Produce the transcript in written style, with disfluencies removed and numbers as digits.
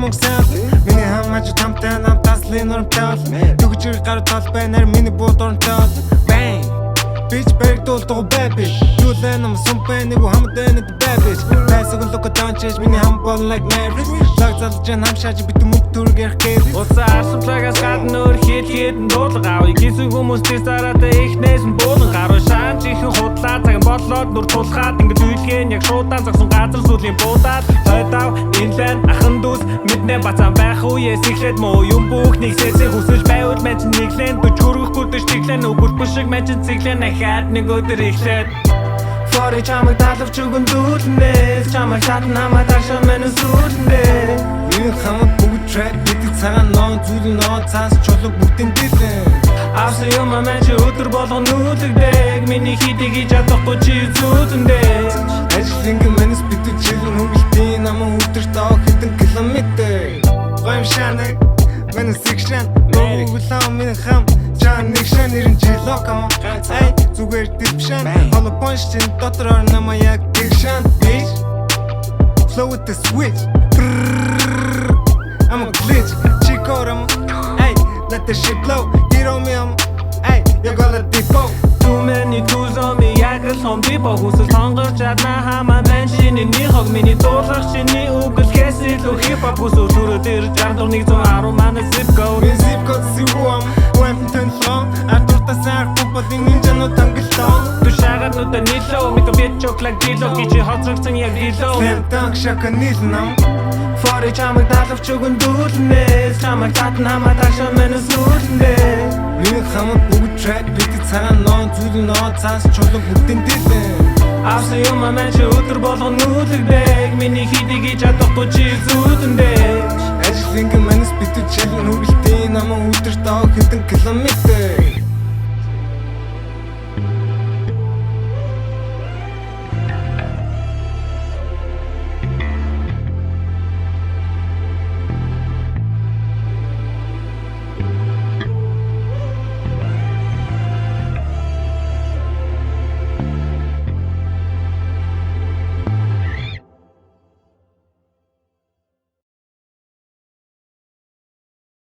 мөнгө сайн миний хамааж тамтай нам таслын нормтай дүгжиг гар тал байнаар миний бууд оронтой bang bitch back дуулдаг baby you then I'm some pain нэг хамтай нэг baby байсаг look at don't change миний хам бол like Mary lag залж хам шааж бит мөнгө түргэх гээв уцаа арсамлагаас гадна өөр хит дуулга авъя хэсэг хүмүүсээс дараад ихнээс нь буулан гаруй шаан чихэн худлаа цаг болоод нүр тулхаад ингэж үйлгэн яг шуудан загсан газар сүлийн буудаад хойдав инлэн ахан дүүс мэднэ бацаан байх үеэс эхлээд муу юм бүхнийг сэсэ хүсэж байвал мэн чинь нэглэн дүж хөргөхгүй дэш тэглэн үгүр бүшиг мэн чинь цэглэн ахаад нэг өдөр эхлээд Фори чамайг даалгавч өгөн дүүлнээс чамайг шатна хамаа ташаа мэн сүлнээ энэ хамаг бүгд track гэдэг цагаан нон зүйл нон цаас чулуу бүгдэн дилэн Авсан юм мэн чи өдөр болгон нүүлэгдэг миний хитийг хийж чадахгүй чи зүүдэндээ ажлын мэнэс битүү чиглэн хөнгөлтийн намаа өдөр тоо хэдэн километр гоём шанаг мэнэс секшн нууглаа минь хам чан нэг шан нэрэн жилокам ай зүгээр дипшан холо поншин дотроор намаа яг дигшан bitch flow with the switch I'm a glitch chikoram ay let the shit blow get on me ay you gotta depot Too many tools on me яг л хон би бохусал тонгорч чадна хамаа мэн шиний хог миний дуулах шиний үгэл хэсэл үү хип хоп үсүү түрүү дээр 6110 манай zip code zip code сивуам Wempton long атурта сар попадын нинжано тангэлтон тушагаад нүдэ нилөө мика бичок лаг дило кичи хоцрогцсон яг дило танк шаканил нам Фори чамайг даалгавч өгөн дүүлнээс чамайг татна хамаа ташаа мэн сүлнээ энэ хамаг бүгд track гэдэг цагаан нон зүйл нон цаас чулуу бүгдэн дилэн Авсан юм мэн чи өдөр болгон нүүлэгдэг миний хитийг хийж чадахгүй чи зүүдэндээ ажлын мэнэс битүү чиглэн хөргөлтийн намаа өдөр тоо хэдэн километр